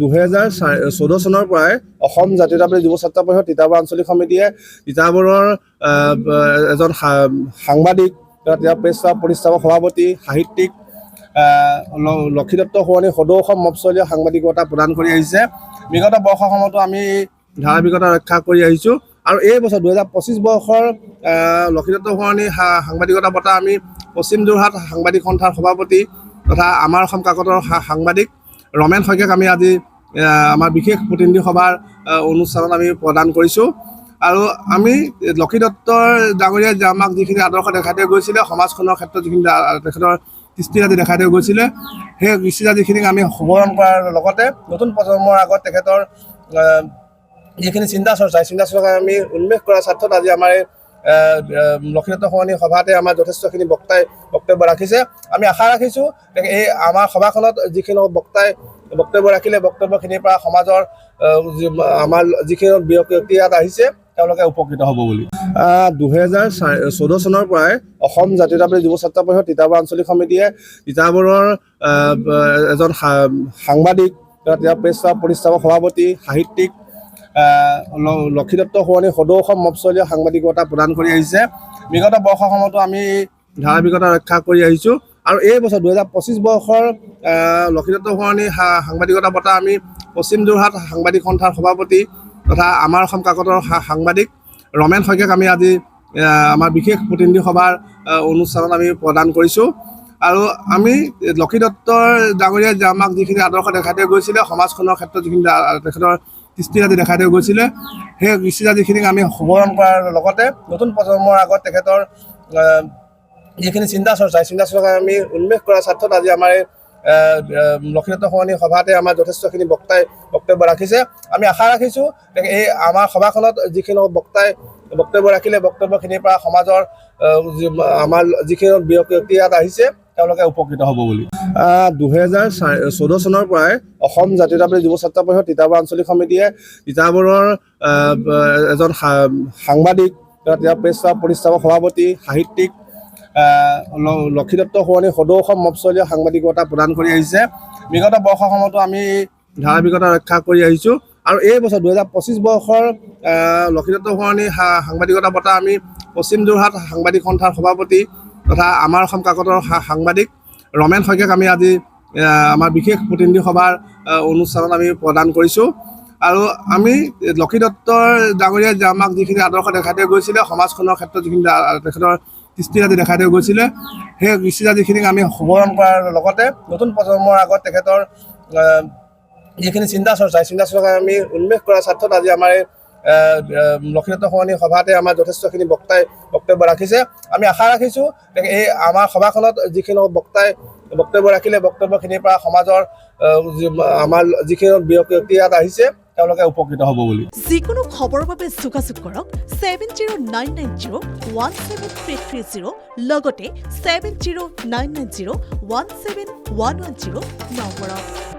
2014 চনৰ পৰাই অসম জাতীয়তাবাদী যুৱ ছাত্ৰ পৰিষদ তিতাবৰ আঞ্চলিক সমিতিয়ে তিতাবৰৰ এজন সাংবাদিক, তেওঁ প্ৰেছ ক্লাব প্ৰতিষ্ঠাপক সভাপতি, সাহিত্যিক লক্ষীদত্ত সোৱণী সদৌ অসম মফচলীয়া সাংবাদিকতা প্ৰদান কৰি আহিছে। বিগত বৰ্ষসমূহতো আমি ধাৰাবাহিকতা ৰক্ষা কৰি আহিছোঁ আৰু এই বছৰ 2025 বৰ্ষৰ লক্ষীদত্ত সোৱণী সাংবাদিকতা বঁটা আমি পশ্চিম যোৰহাট সাংবাদিক সন্থাৰ সভাপতি তথা আমাৰ অসম কাকতৰ সাংবাদিক ৰমেন শইকীয়াক আমি আজি আমাৰ বিশেষ প্ৰতিনিধি সভাৰ অনুষ্ঠানত আমি প্ৰদান কৰিছোঁ। আৰু আমি লক্ষীদত্তৰ ডাঙৰীয়াই আমাক যিখিনি আদৰ্শ দেখাই থৈ গৈছিলে, সমাজখনৰ ক্ষেত্ৰত যিখিনি তেখেতৰ কৃষ্টিৰাজি দেখাই থৈ গৈছিলে, সেই কৃষ্টিৰাজিখিনিক আমি সোঁৱৰণ কৰাৰ লগতে নতুন প্ৰজন্মৰ আগত তেখেতৰ যিখিনি চিন্তা চৰ্চা আমি উন্মেষ কৰাৰ স্বাৰ্থত আজি আমাৰ লক্ষীদত্ত সোৱণী সভাতে আমাৰ যথেষ্টখিনি বক্তাই বক্তব্য ৰাখিছে। আমি আশা ৰাখিছোঁ এই আমাৰ সভাখনত যিখিনি বক্তাই বক্তব্য ৰাখিলে বক্তব্যখিনিৰ পৰা সমাজৰ আমাৰ যিখিনি ব্যক্তি ইয়াত আহিছে তেওঁলোকে উপকৃত হ'ব বুলি। 2014 চনৰ পৰাই অসম জাতীয়তাবাদী যুৱ ছাত্ৰ পৰিষদ তিতাবৰ আঞ্চলিক সমিতিয়ে তিতাবৰৰ এজন সাংবাদিক, তেওঁ প্ৰেছ ক্লাব প্ৰতিষ্ঠাপক সভাপতি, সাহিত্যিক লক্ষীদত্ত সোৱণী সদৌ অসম মফচলীয়া সাংবাদিকতা প্ৰদান কৰি আহিছে। বিগত বৰ্ষসমূহতো আমি ধাৰাবাহিকতা ৰক্ষা কৰি আহিছোঁ আৰু এই বছৰ 2025 বৰ্ষৰ লক্ষীদত্ত সোৱণী সাংবাদিকতা বঁটা আমি পশ্চিম যোৰহাট সাংবাদিক সন্থাৰ সভাপতি তথা আমাৰ অসম কাকতৰ সাংবাদিক ৰমেন শইকীয়াক আমি আজি আমাৰ বিশেষ প্ৰতিনিধি সভাৰ অনুষ্ঠানত আমি প্ৰদান কৰিছোঁ। আৰু আমি লক্ষীদত্তৰ ডাঙৰীয়াই আমাক যিখিনি আদৰ্শ দেখাই থৈ গৈছিলে, সমাজখনৰ ক্ষেত্ৰত যিখিনি তেখেতৰ কৃষ্টিৰাজি দেখাই থৈ গৈছিলে, সেই কৃষ্টিৰাজিখিনিক আমি সোঁৱৰণ কৰাৰ লগতে নতুন প্ৰজন্মৰ আগত তেখেতৰ যিখিনি চিন্তা চৰ্চা আমি উন্মেষ কৰাৰ স্বাৰ্থত আজি আমাৰ লক্ষীদত্ত সোৱণী সভাতে আমাৰ যথেষ্টখিনি বক্তাই বক্তব্য ৰাখিছে। আমি আশা ৰাখিছোঁ এই আমাৰ সভাখনত যিখিনি বক্তাই বক্তব্য ৰাখিলে বক্তব্যখিনিৰ পৰা সমাজৰ আমাৰ যিখিনি ব্যক্তি ইয়াত আহিছে তেওঁলোকে উপকৃত হ'ব বুলি। 2014 চনৰ পৰাই অসম জাতীয়তাবাদী যুৱ ছাত্ৰ পৰিষদ তিতাবৰ আঞ্চলিক সমিতিয়ে তিতাবৰৰ এজন সাংবাদিক, তেওঁ প্ৰেছ ক্লাব প্ৰতিষ্ঠাপক সভাপতি, সাহিত্যিক লক্ষীদত্ত সোৱণী সদৌ অসম মফচলীয়া সাংবাদিকতা প্ৰদান কৰি আহিছে। বিগত বৰ্ষসমূহতো আমি ধাৰাবাহিকতা ৰক্ষা কৰি আহিছোঁ আৰু এই বছৰ 2025 বৰ্ষৰ লক্ষীদত্ত সোৱণী সাংবাদিকতা বঁটা আমি পশ্চিম যোৰহাট সাংবাদিক সন্থাৰ সভাপতি তথা আমাৰ অসম কাকতৰ সাংবাদিক ৰমেন শইকীয়াক আমি আজি আমাৰ বিশেষ প্ৰতিনিধি সভাৰ অনুষ্ঠানত আমি প্ৰদান কৰিছোঁ। আৰু আমি লক্ষীদত্তৰ ডাঙৰীয়াই আমাক যিখিনি আদৰ্শ দেখাই থৈ গৈছিলে, সমাজখনৰ ক্ষেত্ৰত যিখিনি তেখেতৰ কৃষ্টিৰাজি দেখাই থৈ গৈছিলে, সেই কৃষ্টিৰাজিখিনিক আমি সোঁৱৰণ কৰাৰ লগতে নতুন প্ৰজন্মৰ আগত তেখেতৰ যিখিনি চিন্তা চৰ্চা আমি উন্মেষ কৰাৰ স্বাৰ্থত আজি আমাৰ লক্ষীদত্ত সোৱণী সভাতে আমাৰ যথেষ্টখিনি বক্তাই বক্তব্য ৰাখিছে। আমি আশা ৰাখিছোঁ এই আমাৰ সভাখনত যিখিনি বক্তাই বক্তব্য ৰাখিলে বক্তব্যখিনিৰ পৰা সমাজৰ আমাৰ যিখিনি ব্যক্তি ইয়াত আহিছে তেওঁলোকে উপকৃত হ'ব বুলি। যিকোনো খবৰৰ বাবে যোগাযোগ কৰক 7099017330 লগতে 7099017110 নম্বৰত।